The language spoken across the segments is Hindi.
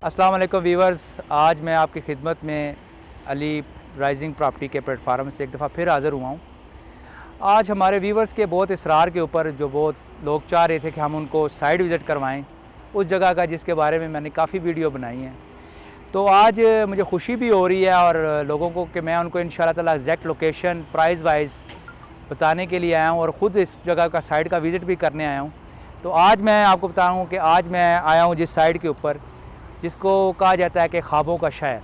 अस्सलाम वालेकुम वीवर्स, आज मैं आपकी खिदमत में अली राइजिंग प्रॉपर्टी के प्लेटफार्म से एक दफ़ा फिर हाज़िर हुआ हूँ। आज हमारे वीवर्स के बहुत इसरार के ऊपर जो बहुत लोग चाह रहे थे कि हम उनको साइट विज़िट करवाएं उस जगह का, जिसके बारे में मैंने काफ़ी वीडियो बनाई हैं। तो आज मुझे खुशी भी हो रही है और लोगों को कि मैं उनको इंशाल्लाह ताला एग्जैक्ट लोकेशन प्राइस वाइज बताने के लिए आया हूँ और ख़ुद इस जगह का साइट का विज़िट भी करने आया हूँ। तो आज मैं आपको बताऊँ कि आज मैं आया हूँ जिस साइट के ऊपर, जिसको कहा जाता है कि ख्वाबों का शहर,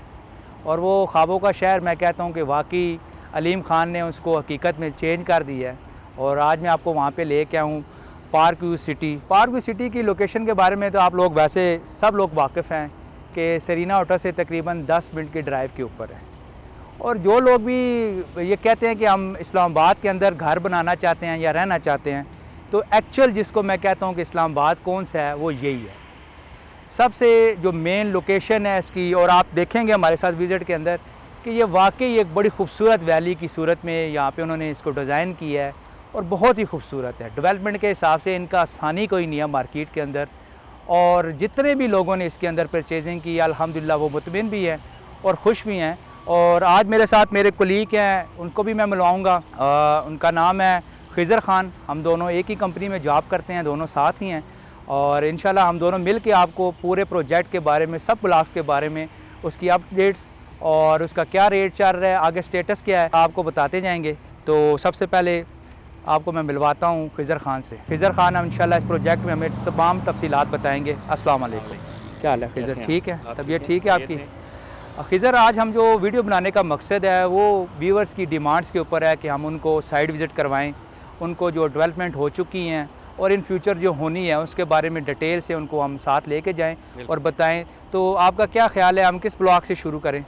और वो ख्वाबों का शहर मैं कहता हूँ कि वाकई अलीम ख़ान ने उसको हकीकत में चेंज कर दिया है। और आज मैं आपको वहाँ पे लेके आया हूँ park view city. Park view city की लोकेशन के बारे में तो आप लोग वैसे सब लोग वाकिफ़ हैं कि सरीना होटल से तकरीबन 10 मिनट की ड्राइव के ऊपर है। और जो लोग भी ये कहते हैं कि हम इस्लामाबाद के अंदर घर बनाना चाहते हैं या रहना चाहते हैं, तो एक्चुअल जिसको मैं कहता हूँ कि इस्लामाबाद कौन सा है, वो यही है। सबसे जो मेन लोकेशन है इसकी, और आप देखेंगे हमारे साथ विज़िट के अंदर कि ये वाकई एक बड़ी खूबसूरत वैली की सूरत में यहाँ पे उन्होंने इसको डिज़ाइन किया है और बहुत ही खूबसूरत है। डेवलपमेंट के हिसाब से इनका आसानी कोई नहीं है मार्केट के अंदर, और जितने भी लोगों ने इसके अंदर परचेजिंग की अल्हम्दुलिल्लाह वो मुतमिन भी हैं और ख़ुश भी हैं। और आज मेरे साथ मेरे कुलीग हैं, उनको भी मैं मिलवाऊँगा। उनका नाम है खिज़र ख़ान। हम दोनों एक ही कंपनी में जॉब करते हैं, दोनों साथ ही हैं, और इंशाल्लाह हम दोनों मिल के आपको पूरे प्रोजेक्ट के बारे में, सब ब्लॉक्स के बारे में, उसकी अपडेट्स और उसका क्या रेट चल रहा है, आगे स्टेटस क्या है, आपको बताते जाएंगे। तो सबसे पहले आपको मैं मिलवाता हूँ खिज़र ख़ान से। खिज़र ख़ान हम इंशाल्लाह इस प्रोजेक्ट में हमें तमाम तफसीलात बताएँगे। अस्सलाम वालेकुम। क्या हाल है खिज़र, ठीक है? तबीयत ठीक है आपकी? खिज़र, आज हम जो वीडियो बनाने का मकसद है वो व्यूअर्स की डिमांड्स के ऊपर है कि हम उनको साइट विज़िट करवाएँ, उनको जो डेवलपमेंट हो चुकी हैं और इन फ्यूचर जो होनी है उसके बारे में डिटेल से उनको हम साथ लेके जाएं और बताएं। तो आपका क्या ख्याल है, हम किस ब्लॉक से शुरू करें?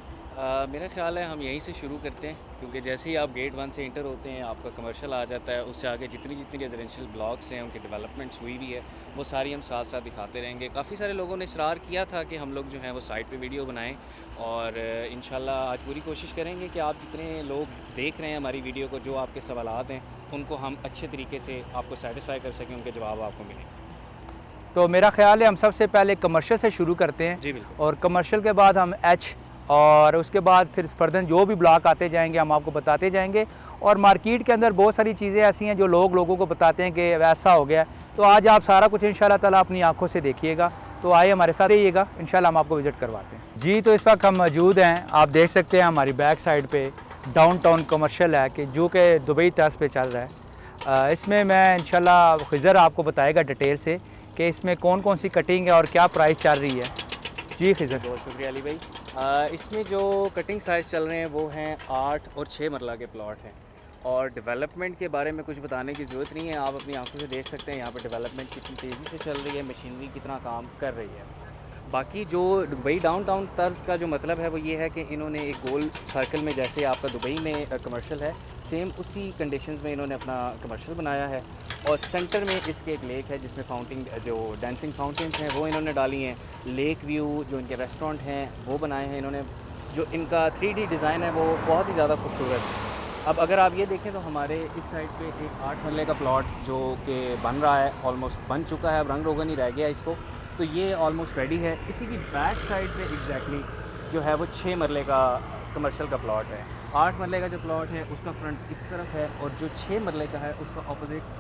मेरा ख़्याल है हम यहीं से शुरू करते हैं, क्योंकि जैसे ही आप गेट 1 से इंटर होते हैं आपका कमर्शियल आ जाता है। उससे आगे जितनी जितनी रेजिडेंशियल ब्लॉक्स हैं उनकी डेवलपमेंट्स हुई भी है, वो सारी हम साथ साथ दिखाते रहेंगे। काफ़ी सारे लोगों ने इसरार किया था कि हम लोग जो हैं वो साइट पे वीडियो बनाएं, और इंशाल्लाह आज पूरी कोशिश करेंगे कि आप जितने लोग देख रहे हैं हमारी वीडियो को, जो आपके सवालात हैं उनको हम अच्छे तरीके से आपको सेटिस्फाई कर सकें, उनके जवाब आपको मिलें। तो मेरा ख्याल है हम सबसे पहले कमर्शियल से शुरू करते हैं, जी बिल्कुल। और कमर्शियल के बाद हम एच, और उसके बाद फिर फर्दर जो भी ब्लॉक आते जाएंगे हम आपको बताते जाएंगे। और मार्केट के अंदर बहुत सारी चीज़ें ऐसी हैं जो लोगों को बताते हैं कि वैसा हो गया। तो आज आप सारा कुछ इंशाल्लाह ताला अपनी आंखों से देखिएगा। तो आइए हमारे साथ रहिएगा, इंशाल्लाह हम आपको विज़िट करवाते हैं। जी, तो इस वक्त हम मौजूद हैं, आप देख सकते हैं हमारी बैक साइड पे डाउनटाउन कमर्शियल है कि जो कि दुबई तर्ज पे चल रहा है। इसमें मैं इंशाल्लाह खिज़र आपको बताएगा डिटेल से कि इसमें कौन कौन सी कटिंग है और क्या प्राइस चल रही है। जी खिज़र। बहुत शुक्रिया अली भाई। इसमें जो कटिंग साइज़ चल रहे हैं वो हैं 8 और 6 मरला के प्लॉट हैं, और डेवलपमेंट के बारे में कुछ बताने की ज़रूरत नहीं है। आप अपनी आंखों से देख सकते हैं यहाँ पर डेवलपमेंट कितनी तेज़ी से चल रही है, मशीनरी कितना काम कर रही है। बाकी जो दुबई डाउनटाउन तर्ज का जो मतलब है वो ये है कि इन्होंने एक गोल सर्कल में, जैसे आपका दुबई में कमर्शियल है, सेम उसी कंडीशंस में इन्होंने अपना कमर्शियल बनाया है। और सेंटर में इसके एक लेक है जिसमें फाउंटेन, जो डांसिंग फाउंटेन्स हैं वो इन्होंने डाली हैं। लेक व्यू जो इनके रेस्टोरेंट हैं वो बनाए हैं इन्होंने। जो इनका 3D डिज़ाइन है वो बहुत ही ज़्यादा खूबसूरत है। अब अगर आप ये देखें तो हमारे इस साइड पे एक 8 मरले का प्लॉट जो कि बन रहा है, ऑलमोस्ट बन चुका है, अब रंग रोगन ही रह गया इसको, तो ये ऑलमोस्ट रेडी है। इसी की बैक साइड पे एग्जैक्टली जो है वो 6 मरले का कमर्शियल का प्लॉट है। 8 मरले का जो प्लॉट है उसका फ्रंट इस तरफ है, और जो 6 मरले का है उसका ऑपोजिट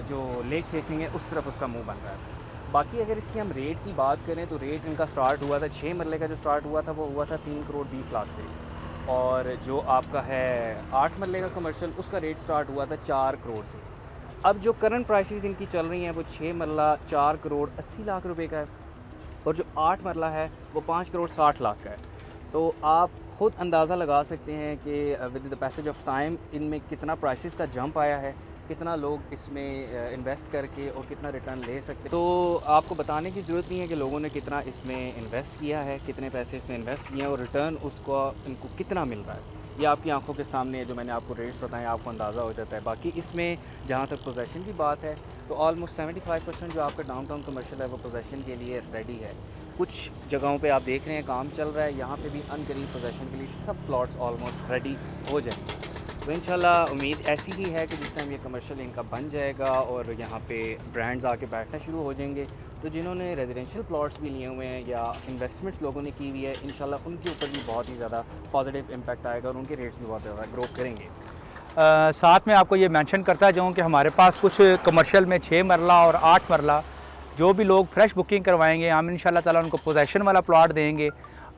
जो लेक फेसिंग है उस तरफ उसका मुंह बन रहा है। बाकी अगर इसकी हम रेट की बात करें तो रेट इनका स्टार्ट हुआ था, 6 मरले का जो स्टार्ट हुआ था वो हुआ था 3 करोड़ 20 लाख से, और जो आपका है 8 मरले का कमर्शियल उसका रेट स्टार्ट हुआ था 4 करोड़ से। अब जो करंट प्राइसेस इनकी चल रही हैं वो 6 मरला 4 करोड़ 80 लाख रुपए का है, और जो 8 मरला है वो 5 करोड़ 60 लाख का है। तो आप ख़ुद अंदाज़ा लगा सकते हैं कि with the passage of time इनमें कितना प्राइसेस का जंप आया है, कितना लोग इसमें इन्वेस्ट करके और कितना रिटर्न ले सकते हैं। तो आपको बताने की ज़रूरत नहीं है कि लोगों ने कितना इसमें इन्वेस्ट किया है, कितने पैसे इसमें इन्वेस्ट किए हैं, और रिटर्न उसको इनको कितना मिल रहा है। ये आपकी आंखों के सामने है, जो मैंने आपको रेट्स बताएं आपको अंदाज़ा हो जाता है। बाकी इसमें जहाँ तक पोजेसन की बात है तो ऑलमोस्ट 75% जो आपका डाउनटाउन कमर्शियल है वो पोजेसन के लिए रेडी है। कुछ जगहों पे आप देख रहे हैं काम चल रहा है, यहाँ पे भी अनकरीब पोजेसन के लिए सब प्लॉट्स ऑलमोस्ट रेडी हो जाएंगे। तो इंशाल्लाह उम्मीद ऐसी ही है कि जिस टाइम ये कमर्शियल इनका बन जाएगा और यहाँ पे ब्रांड्स आके बैठना शुरू हो जाएंगे तो जिन्होंने रेजिडेंशियल प्लॉट्स भी लिए हुए हैं या इन्वेस्टमेंट्स लोगों ने की हुई है, इंशाल्लाह उनके ऊपर भी बहुत ही ज़्यादा पॉजिटिव इम्पैक्ट आएगा और उनके रेट्स भी बहुत ज़्यादा ग्रो करेंगे। साथ में आपको ये मेंशन करता जाऊँ कि हमारे पास कुछ कमर्शियल में 6 मरला और 8 मरला जो भी लोग फ्रेश बुकिंग करवाएंगे, हम इंशाल्लाह ताला उनको पोजेशन वाला प्लॉट देंगे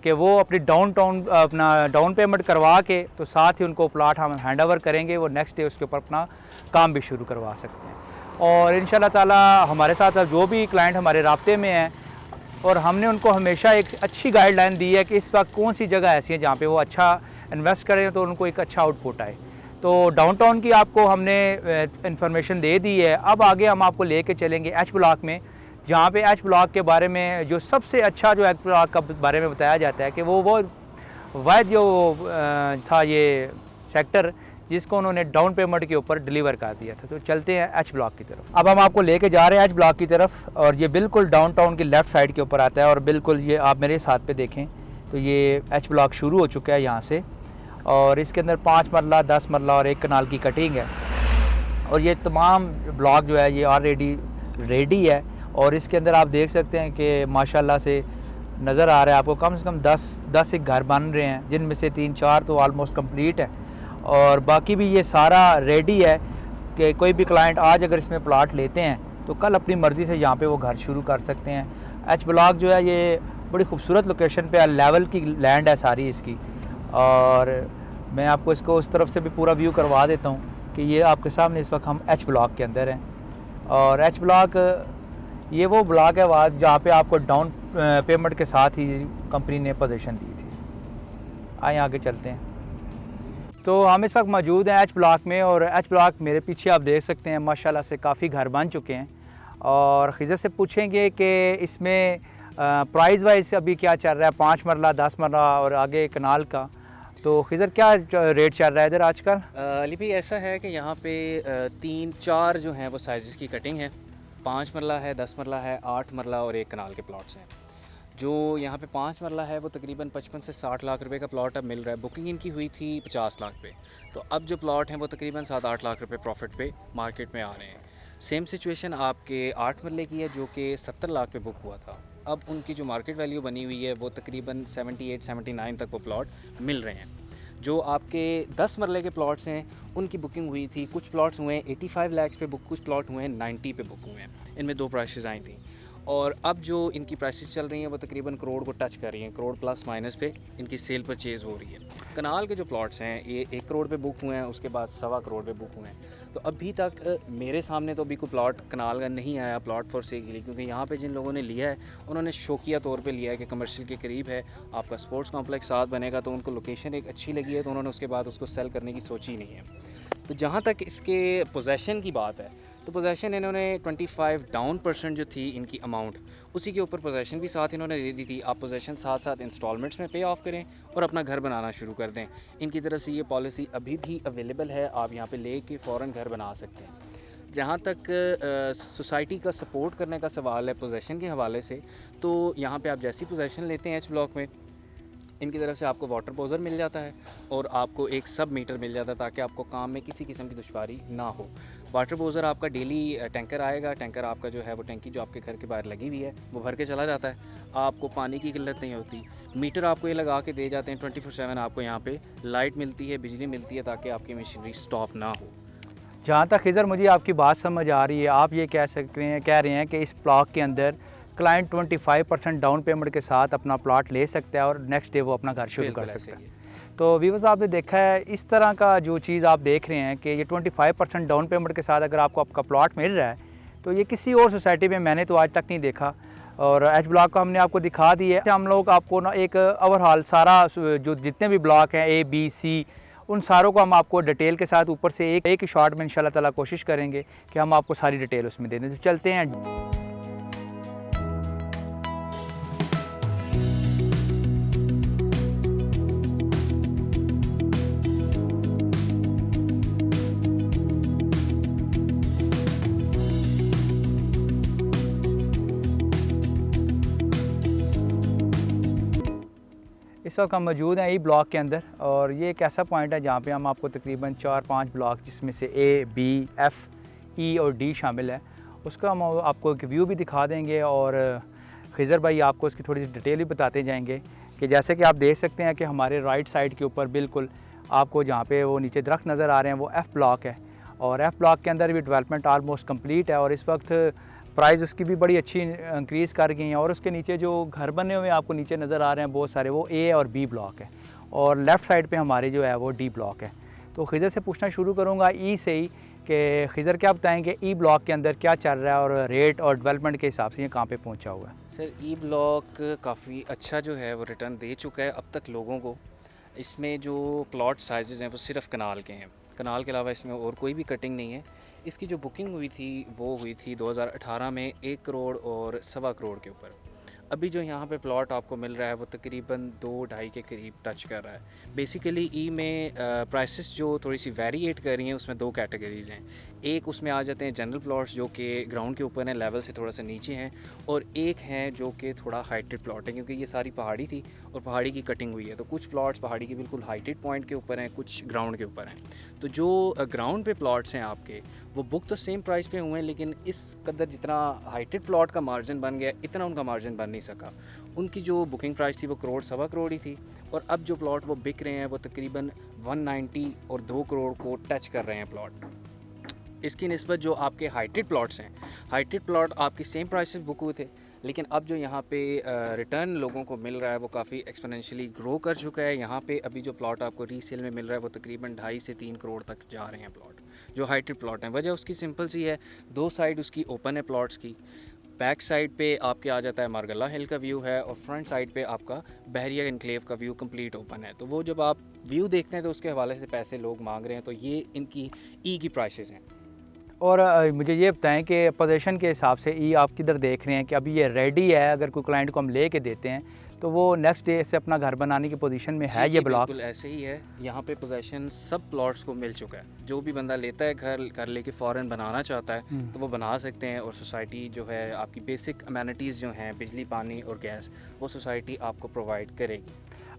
कि वो अपनी अपना डाउन पेमेंट करवा के तो साथ ही उनको प्लॉट हम हैंड ओवर करेंगे, वो नेक्स्ट डे उसके ऊपर अपना काम भी शुरू करवा सकते हैं। और इंशाल्लाह ताला हमारे साथ जो भी क्लाइंट हमारे राब्ते में हैं और हमने उनको हमेशा एक अच्छी गाइडलाइन दी है कि इस वक्त कौन सी जगह ऐसी है जहाँ पे वो अच्छा इन्वेस्ट करें तो उनको एक अच्छा आउटपुट आए। तो डाउनटाउन की आपको हमने इंफॉर्मेशन दे दी है। अब आगे हम आपको लेके चलेंगे एच ब्लॉक में, जहाँ पे एच ब्लॉक के बारे में जो सबसे अच्छा जो एच ब्लॉक का बारे में बताया जाता है कि वो वाहिद जो था ये सेक्टर जिसको उन्होंने डाउन पेमेंट के ऊपर डिलीवर कर दिया था। तो चलते हैं एच ब्लॉक की तरफ। अब हम आपको लेके जा रहे हैं एच ब्लॉक की तरफ और ये बिल्कुल डाउनटाउन की लेफ़्ट साइड के ऊपर आता है और बिल्कुल ये आप मेरे साथ पे देखें तो ये एच ब्लॉक शुरू हो चुका है यहाँ से और इसके अंदर 5 मरला 10 मरला और 1 कनाल की कटिंग है और ये तमाम ब्लॉक जो है ये ऑलरेडी रेडी है और इसके अंदर आप देख सकते हैं कि माशाल्लाह से नज़र आ रहा है आपको कम से कम 10 एक घर बन रहे हैं, जिनमें से 3-4 तो ऑलमोस्ट कंप्लीट है और बाकी भी ये सारा रेडी है कि कोई भी क्लाइंट आज अगर इसमें प्लॉट लेते हैं तो कल अपनी मर्ज़ी से यहाँ पे वो घर शुरू कर सकते हैं। एच ब्लॉक जो है ये बड़ी खूबसूरत लोकेशन पे लेवल की लैंड है सारी इसकी और मैं आपको इसको उस तरफ से भी पूरा व्यू करवा देता हूँ कि ये आपके सामने इस वक्त हम एच ब्लॉक के अंदर हैं और एच ब्लॉक ये वो ब्लॉक है वहाँ जहाँ पे आपको डाउन पेमेंट के साथ ही कंपनी ने पोजीशन दी थी। आए आगे चलते हैं। तो हम इस वक्त मौजूद हैं एच ब्लॉक में और एच ब्लॉक मेरे पीछे आप देख सकते हैं माशाल्लाह से काफ़ी घर बन चुके हैं और खिज़र से पूछेंगे कि इसमें प्राइस वाइज अभी क्या चल रहा है, 5 मरला 10 मरला और आगे कनाल का, तो खिज़र क्या रेट चल रहा है इधर आजकल? अली भाई ऐसा है कि यहाँ पे 3-4 जो हैं वो साइज़ की कटिंग है, 5 मरला है, 10 मरला है, 8 मरला और 1 कनाल के प्लॉट्स हैं। जो यहाँ पे 5 मरला है वो तकरीबन 55 से 60 लाख रुपए का प्लॉट अब मिल रहा है। बुकिंग इनकी हुई थी 50 लाख पे, तो अब जो प्लॉट हैं वो तकरीबन 7-8 लाख रुपए प्रॉफिट पे मार्केट में आ रहे हैं। सेम सिचुएशन आपके 8 मरले की है जो कि 70 लाख पे बुक हुआ था। अब उनकी जो मार्केट वैल्यू बनी हुई है वो तकरीबन 78-79 तक वो प्लॉट मिल रहे हैं। जो आपके 10 मरले के प्लॉट्स हैं उनकी बुकिंग हुई थी, कुछ प्लॉट्स हुए हैं 85 लाख पे बुक, कुछ प्लॉट हुए हैं 90 पे बुक हुए हैं। इनमें 2 प्राइसेस आई थी और अब जो इनकी प्राइसेस चल रही हैं वो तकरीबन करोड़ को टच कर रही हैं, करोड़ प्लस माइनस पे इनकी सेल परचेज़ हो रही है। कनाल के जो प्लॉट्स हैं ये 1 करोड़ पे बुक हुए हैं, उसके बाद 1.25 करोड़ पे बुक हुए हैं। तो अभी तक मेरे सामने तो अभी कोई प्लॉट कनाल का नहीं आया प्लॉट फॉर सेल के लिए, क्योंकि यहाँ पे जिन लोगों ने लिया है उन्होंने शौकिया तौर पे लिया है कि कमर्शियल के करीब है, आपका स्पोर्ट्स कॉम्प्लेक्स साथ बनेगा, तो उनको लोकेशन एक अच्छी लगी है तो उन्होंने उसके बाद उसको सेल करने की सोची नहीं है। तो जहाँ तक इसके पोजेसन की बात है तो पोजेसन इन्होंने 25% जो थी इनकी अमाउंट उसी के ऊपर पोजेसन भी साथ इन्होंने दे दी थी। आप पोजेसन साथ साथ इंस्टॉलमेंट्स में पे ऑफ करें और अपना घर बनाना शुरू कर दें। इनकी तरफ से ये पॉलिसी अभी भी अवेलेबल है, आप यहाँ पे लेके फ़ौरन घर बना सकते हैं। जहाँ तक सोसाइटी का सपोर्ट करने का सवाल है पोजेसन के हवाले से, तो यहाँ पे आप जैसी पोजेसन लेते हैं एच ब्लॉक में इनकी तरफ से आपको वाटर पोजर मिल जाता है और आपको एक सब मीटर मिल जाता है ताकि आपको काम में किसी किस्म की दुश्वारी ना हो। वाटर पोजर आपका डेली टैंकर आएगा, टैंकर आपका जो है वो टैंकी जो आपके घर के बाहर लगी हुई है वो भर के चला जाता है, आपको पानी की किल्लत नहीं होती। मीटर आपको ये लगा के दे जाते हैं 24/7, आपको यहाँ पे लाइट मिलती है, बिजली मिलती है ताकि आपकी मशीनरी स्टॉप ना हो। जहाँ तक खिज़र मुझे आपकी बात समझ आ रही है, आप ये कह रहे हैं कि इस ब्लॉक के अंदर क्लाइंट 25% डाउन पेमेंट के साथ अपना प्लॉट ले सकता है और नेक्स्ट डे वो अपना घर शुरू कर सकता है। तो व्यूअर्स आपने देखा है इस तरह का जो चीज़ आप देख रहे हैं कि ये 25% डाउन पेमेंट के साथ अगर आपको आपका प्लॉट मिल रहा है तो ये किसी और सोसाइटी में मैंने तो आज तक नहीं देखा और एच ब्लॉक को हमने आपको दिखा दी है। हम लोग आपको ना एक ओवरऑल सारा जो जितने भी ब्लॉक हैं A, B, C उन सारों को हम आपको डिटेल के साथ ऊपर से एक ही शॉट में इंशाल्लाह ताला कोशिश करेंगे कि हम आपको सारी डिटेल उसमें दे दें। तो चलते हैं। इस वक्त हम मौजूद हैं ई ब्लॉक के अंदर और ये एक ऐसा पॉइंट है जहाँ पे हम आपको तकरीबन 4-5 ब्लॉक जिसमें से A, B, F, E और D शामिल है उसका हम आपको एक व्यू भी दिखा देंगे और खिज़र भाई आपको इसकी थोड़ी सी डिटेल भी बताते जाएंगे कि जैसे कि आप देख सकते हैं कि हमारे राइट साइड के ऊपर बिल्कुल आपको जहाँ पे वो नीचे दरख्त नज़र आ रहे हैं वो एफ़ ब्लॉक है और एफ़ ब्लॉक के अंदर भी डेवलपमेंट आलमोस्ट कंप्लीट है और इस वक्त प्राइस उसकी भी बड़ी अच्छी इंक्रीज़ कर गई हैं और उसके नीचे जो घर बने हुए आपको नीचे नज़र आ रहे हैं बहुत सारे, वो ए और बी ब्लॉक है और लेफ़्ट साइड पे हमारे जो है वो डी ब्लॉक है। तो खिज़र से पूछना शुरू करूँगा ई से ही कि खिज़र क्या बताएंगे ई ब्लॉक के अंदर क्या चल रहा है और रेट और डेवलपमेंट के हिसाब से ये कहाँ पे पहुँचा हुआ है? सर ई ब्लॉक काफ़ी अच्छा जो है वो रिटर्न दे चुका है अब तक लोगों को। इसमें जो प्लॉट साइज़ हैं वो सिर्फ कनाल के हैं, कनाल के अलावा इसमें और कोई भी कटिंग नहीं है। इसकी जो बुकिंग हुई थी वो हुई थी 2018 में 1 करोड़ और सवा करोड़ के ऊपर। अभी जो यहाँ पे प्लॉट आपको मिल रहा है वो तकरीबन 2-2.5 के करीब टच कर रहा है। बेसिकली ई में प्राइसेस जो थोड़ी सी वेरिएट कर रही हैं उसमें 2 कैटेगरीज़ हैं। एक उसमें आ जाते हैं जनरल प्लॉट्स जो कि ग्राउंड के ऊपर हैं, लेवल से थोड़ा सा नीचे हैं, और एक हैं जो कि थोड़ा हाइटेड प्लॉट है क्योंकि ये सारी पहाड़ी थी और पहाड़ी की कटिंग हुई है। तो कुछ प्लॉट्स पहाड़ी के बिल्कुल हाइटेड पॉइंट के ऊपर हैं, कुछ ग्राउंड के ऊपर हैं। तो जो ग्राउंड पे प्लॉट्स हैं आपके वो बुक तो सेम प्राइस पे हुए हैं, लेकिन इस कदर जितना हाइटेड प्लॉट का मार्जिन बन गया इतना उनका मार्जिन बन नहीं सका। उनकी जो बुकिंग प्राइस थी वो करोड़ सवा करोड़ ही थी और अब जो प्लॉट वो बिक रहे हैं वो तकरीबन 190 और 2 करोड़ को टच कर रहे हैं प्लॉट। इसकी निस्बत जो आपके हाइटेड प्लॉट्स हैं, हाइटेड प्लॉट आपकी सेम प्राइस से बुक हुए थे, लेकिन अब जो यहाँ पे रिटर्न लोगों को मिल रहा है वो काफ़ी एक्सपोनेंशियली ग्रो कर चुका है। यहाँ पे अभी जो प्लॉट आपको रीसेल में मिल रहा है वो तकरीबन 2.5 से 3 करोड़ तक जा रहे हैं प्लॉट, जो हाइटेड प्लॉट हैं। वजह उसकी सिंपल सी है, 2 साइड उसकी ओपन है प्लॉट्स की। बैक साइड पे आपके आ जाता है मारगला हिल का व्यू है और फ्रंट साइड पे आपका बहरिया एनक्लेव का व्यू कंप्लीट ओपन है। तो वो जब आप व्यू देखते हैं तो उसके हवाले से पैसे लोग मांग रहे हैं। तो ये इनकी ई की प्राइसेस हैं। और मुझे ये बताएं कि पोजीशन के हिसाब से ई आप किधर देख रहे हैं कि अभी ये रेडी है, अगर कोई क्लाइंट को हम ले के देते हैं तो वो नेक्स्ट डे से अपना घर बनाने की पोजीशन में है ये ब्लॉक? बिल्कुल ऐसे ही है। यहाँ पे पोजीशन सब प्लॉट्स को मिल चुका है। जो भी बंदा लेता है घर लेके फ़ौरन बनाना चाहता है तो वो बना सकते हैं। और सोसाइटी जो है आपकी बेसिक अमेनिटीज़ जो हैं बिजली, पानी और गैस, वो सोसाइटी आपको प्रोवाइड करेगी।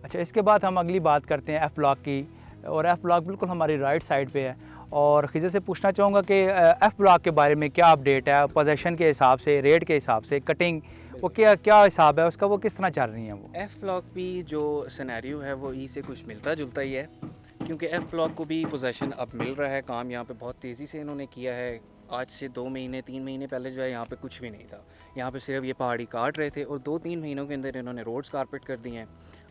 अच्छा, इसके बाद हम अगली बात करते हैं एफ़ ब्लॉक की, और एफ़ ब्लॉक बिल्कुल हमारी राइट साइड पे है। और खिज़र से पूछना चाहूँगा कि एफ़ ब्लॉक के बारे में क्या अपडेट है, पोजीशन के हिसाब से, रेट के हिसाब से, कटिंग वो क्या हिसाब है उसका, वो किस तरह चल रही हैं वो? एफ़ ब्लॉक भी जो सिनेरियो है वो ई से कुछ मिलता जुलता ही है, क्योंकि एफ़ ब्लॉक को भी पोजीशन अब मिल रहा है। काम यहाँ पे बहुत तेज़ी से इन्होंने किया है। आज से 2 महीने 3 महीने पहले जो है यहाँ पे कुछ भी नहीं था। यहाँ पे सिर्फ ये पहाड़ी काट रहे थे और 2-3 महीनों के अंदर इन्होंने रोड्स कारपेट कर दिए हैं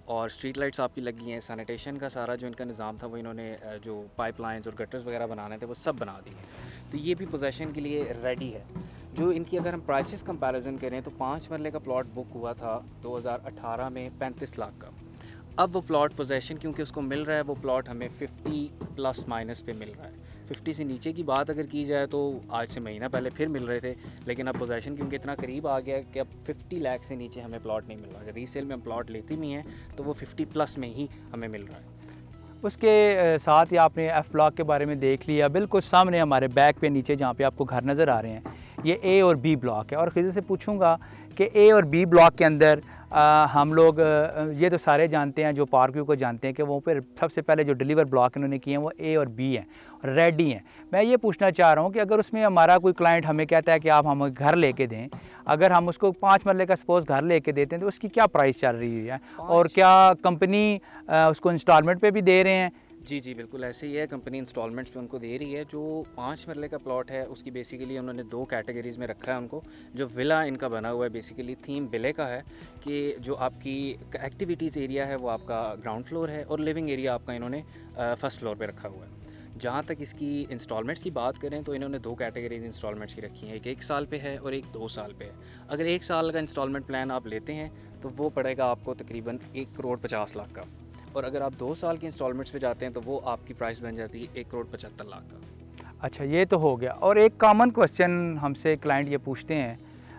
और स्ट्रीट लाइट्स आपकी लगी हैं। सैनिटेशन का सारा जो इनका निज़ाम था वो इन्होंने जो पाइपलाइंस और गटर्स वगैरह बनाने थे वो सब बना दिए। तो ये भी पोजीशन के लिए रेडी है। जो इनकी अगर हम प्राइसेस कंपैरिजन करें तो 5 मरले का प्लॉट बुक हुआ था 2018 में 35 लाख का। अब वो प्लॉट पोजीशन क्योंकि उसको मिल रहा है, वो प्लॉट हमें 50 प्लस माइनस पे मिल रहा है। 50 से नीचे की बात अगर की जाए तो आज से महीना पहले फिर मिल रहे थे, लेकिन अब पोजीशन क्योंकि इतना करीब आ गया कि अब 50 लाख से नीचे हमें प्लॉट नहीं मिल रहा। अगर रीसेल में हम प्लॉट लेते भी हैं तो वो 50 प्लस में ही हमें मिल रहा है। उसके साथ ही आपने एफ़ ब्लॉक के बारे में देख लिया, बिल्कुल सामने हमारे बैक पे नीचे जहाँ पे आपको घर नज़र आ रहे हैं ये ए और बी ब्लॉक है। और खिज़र से पूछूंगा कि ए और बी ब्लॉक के अंदर हम लोग ये तो सारे जानते हैं, जो पार्क को जानते हैं कि वो फिर सबसे पहले जो डिलीवर ब्लॉक इन्होंने किए हैं वो ए और बी हैं और रेडी हैं। मैं ये पूछना चाह रहा हूँ कि अगर उसमें हमारा कोई क्लाइंट हमें कहता है कि आप हमें घर लेके दें, अगर हम उसको 5 मरले का सपोज़ घर लेके देते हैं तो उसकी क्या प्राइस चल रही है और क्या कंपनी उसको इंस्टॉलमेंट पे भी दे रहे हैं? जी बिल्कुल ऐसे ही है। कंपनी इंस्टॉलमेंट्स पे उनको दे रही है। जो 5 मरले का प्लॉट है उसकी बेसिकली उन्होंने 2 कैटेगरीज़ में रखा है उनको। जो विला इनका बना हुआ है बेसिकली थीम विले का है कि जो आपकी एक्टिविटीज़ एरिया है वो आपका ग्राउंड फ्लोर है और लिविंग एरिया आपका इन्होंने फर्स्ट फ्लोर पे रखा हुआ है। जहाँ तक इसकी इंस्टॉलमेंट्स की बात करें तो इन्होंने 2 कैटेगरीज इंस्टॉलमेंट्स की रखी हैं, एक 1 साल पे है और एक 2 साल पे है। अगर 1 साल का इंस्टॉलमेंट प्लान आप लेते हैं तो वो पड़ेगा आपको तकरीबन 1 करोड़ 50 लाख का, और अगर आप 2 साल के इंस्टॉलमेंट्स पे जाते हैं तो वो आपकी प्राइस बन जाती है 1 करोड़ 75 लाख का। अच्छा, ये तो हो गया। और एक कॉमन क्वेश्चन हमसे क्लाइंट ये पूछते हैं,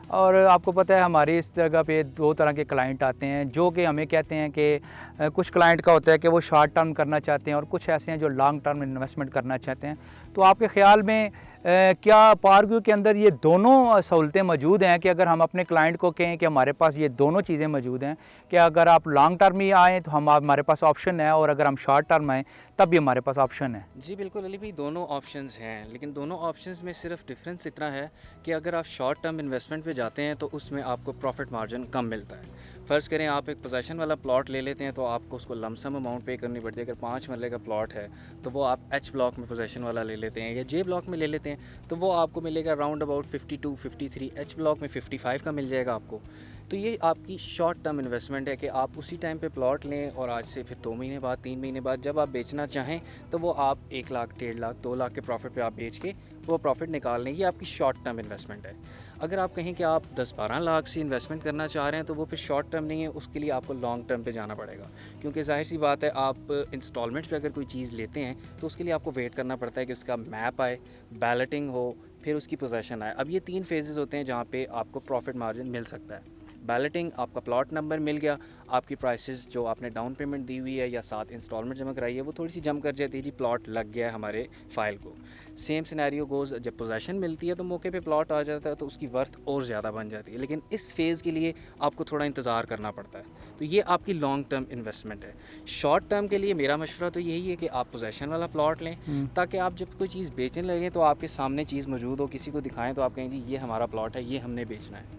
और आपको पता है हमारी इस जगह पे 2 तरह के क्लाइंट आते हैं, जो कि हमें कहते हैं कि कुछ क्लाइंट का होता है कि वो शॉर्ट टर्म करना चाहते हैं और कुछ ऐसे हैं जो लॉन्ग टर्म इन्वेस्टमेंट करना चाहते हैं। तो आपके ख़्याल में क्या पार्क व्यू के अंदर ये दोनों सहूलतें मौजूद हैं कि अगर हम अपने क्लाइंट को कहें कि हमारे पास ये दोनों चीज़ें मौजूद हैं कि अगर आप लॉन्ग टर्म ही आएँ तो हमारे पास ऑप्शन है, और अगर हम शॉर्ट टर्म आएँ तब भी हमारे पास ऑप्शन है? जी बिल्कुल अली भाई, दोनों ऑप्शंस हैं, लेकिन दोनों ऑप्शंस में सिर्फ डिफरेंस इतना है कि अगर आप शॉर्ट टर्म इन्वेस्टमेंट पे जाते हैं तो उसमें आपको प्रॉफिट मार्जिन कम मिलता है। फ़र्ज़ करें आप एक पोजेसन वाला प्लॉट ले लेते हैं तो आपको उसको लमसम अमाउंट पे करनी पड़ती है। अगर 5 मरले का प्लॉट है तो वो आप एच ब्लॉक में पोजेसन वाला ले लेते हैं या जे ब्लॉक में ले लेते हैं तो वो आपको मिलेगा राउंड अबाउट 52 53, एच ब्लॉक में 55 का मिल जाएगा आपको। तो ये आपकी शॉर्ट टर्म इन्वेस्टमेंट है कि आप उसी टाइम पे प्लॉट लें और आज से फिर 2 महीने बाद 3 महीने बाद जब आप बेचना चाहें तो वो आप 1 लाख 1.5 लाख 2 लाख के प्रॉफिट पे आप बेच के वो प्रॉफिट निकाल लें। ये आपकी शॉर्ट टर्म इन्वेस्टमेंट है। अगर आप कहें कि आप 10-12 लाख से इन्वेस्टमेंट करना चाह रहे हैं तो वो फिर शॉर्ट टर्म नहीं है, उसके लिए आपको लॉन्ग टर्म पे जाना पड़ेगा, क्योंकि जाहिर सी बात है आप इंस्टॉलमेंट्स पे अगर कोई चीज़ लेते हैं तो उसके लिए आपको वेट करना पड़ता है कि उसका मैप आए, बैलेटिंग हो, फिर उसकी पोजेसन आए। अब ये 3 फेजेज़ होते हैं जहाँ पे आपको प्रॉफिट मार्जिन मिल सकता है। बैलेटिंग, आपका प्लॉट नंबर मिल गया, आपकी प्राइसेस जो आपने डाउन पेमेंट दी हुई है या साथ इंस्टॉलमेंट जमा कराई है वो थोड़ी सी जम कर जाती है, जी प्लॉट लग गया है हमारे फाइल को। सेम सिनेरियो गोज़, जब पोजेसन मिलती है तो मौके पे प्लॉट आ जाता है तो उसकी वर्थ और ज़्यादा बन जाती है, लेकिन इस फेज़ के लिए आपको थोड़ा इंतज़ार करना पड़ता है। तो ये आपकी लॉन्ग टर्म इन्वेस्टमेंट है। शॉर्ट टर्म के लिए मेरा मशवरा तो यही है कि आप पोजेसन वाला प्लॉट लें ताकि आप जब कोई चीज़ बेचने लगें तो आपके सामने चीज़ मौजूद हो, किसी को दिखाएँ तो आप कहें जी ये हमारा प्लॉट है, ये हमने बेचना है।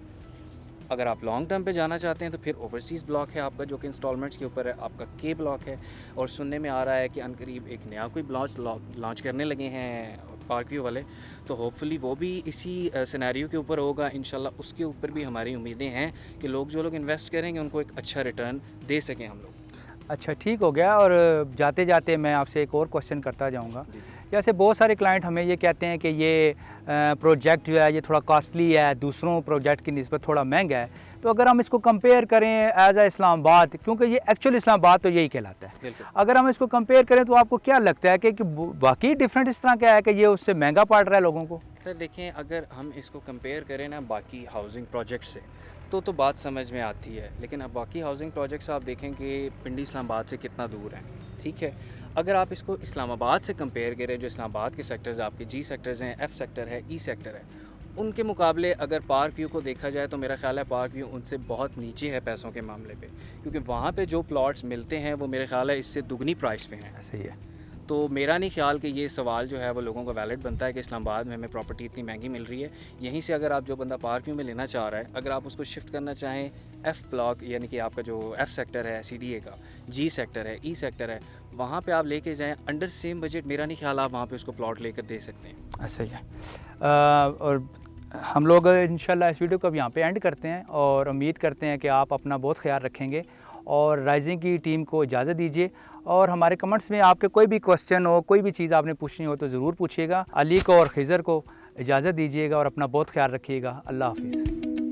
अगर आप लॉन्ग टर्म पे जाना चाहते हैं तो फिर ओवरसीज़ ब्लॉक है आपका, जो कि इंस्टॉलमेंट्स के ऊपर है, आपका के ब्लॉक है। और सुनने में आ रहा है कि अनकरीब एक नया कोई लॉन्च करने लगे हैं पार्क व्यू वाले, तो होपफुली वो भी इसी सिनेरियो के ऊपर होगा इंशाल्लाह। उसके ऊपर भी हमारी उम्मीदें हैं कि जो लोग इन्वेस्ट करेंगे उनको एक अच्छा रिटर्न दे सकें हम लोग। अच्छा, ठीक हो गया। और जाते जाते मैं आपसे एक और क्वेश्चन करता जाऊंगा। जी जी। जैसे बहुत सारे क्लाइंट हमें ये कहते हैं कि ये प्रोजेक्ट जो है ये थोड़ा कॉस्टली है, दूसरों प्रोजेक्ट की निस्बत थोड़ा महंगा है, तो अगर हम इसको कंपेयर करें एज ए इस्लामाबाद, क्योंकि ये एक्चुअल इस्लामाबाद तो यही कहलाता है, बिल्कुल। अगर हम इसको कंपेयर करें तो आपको क्या लगता है कि वाकई डिफरेंट इस तरह क्या है कि ये उससे महंगा पड़ रहा है लोगों को? सर देखें, अगर हम इसको कंपेयर करें ना बाकी हाउसिंग प्रोजेक्ट से तो बात समझ में आती है, लेकिन अब बाकी हाउसिंग प्रोजेक्ट्स आप देखें कि पिंडी इस्लामाबाद से कितना दूर है, ठीक है। अगर आप इसको इस्लामाबाद से कंपेयर करें, जो इस्लामाबाद के सेक्टर्स आपके जी सेक्टर्स हैं, एफ़ सेक्टर है, ई सेक्टर है, उनके मुकाबले अगर पार्क व्यू को देखा जाए तो मेरा ख्याल है पार्क व्यू उनसे बहुत नीचे है पैसों के मामले पे, क्योंकि वहाँ पे जो प्लॉट्स मिलते हैं वो मेरे ख्याल है इससे दुगनी प्राइस पे हैं। ऐसे ही है। तो मेरा नहीं ख्याल कि ये सवाल जो है वो लोगों का वैलिड बनता है कि इस्लामाबाद में हमें प्रॉपर्टी इतनी महंगी मिल रही है। यहीं से अगर आप जो बंदा पार्क व्यू में लेना चाह रहा है, अगर आप उसको शिफ्ट करना चाहें एफ़ ब्लॉक, यानी कि आपका जो एफ़ सेक्टर है CDA का, जी सेक्टर है, ई सेक्टर है, वहाँ पे आप लेके जाएं अंडर सेम बजट, मेरा नहीं ख्याल आप वहाँ पे उसको प्लॉट लेकर दे सकते हैं। ऐसा ही है। और हम लोग इंशाल्लाह इस वीडियो को अब यहाँ पे एंड करते हैं और उम्मीद करते हैं कि आप अपना बहुत ख्याल रखेंगे और राइजिंग की टीम को इजाज़त दीजिए। और हमारे कमेंट्स में आपके कोई भी क्वेश्चन हो, कोई भी चीज़ आपने पूछनी हो तो ज़रूर पूछिएगा। अली को और खिज़र को इजाज़त दीजिएगा और अपना बहुत ख्याल रखिएगा। अल्लाह हाफिज़।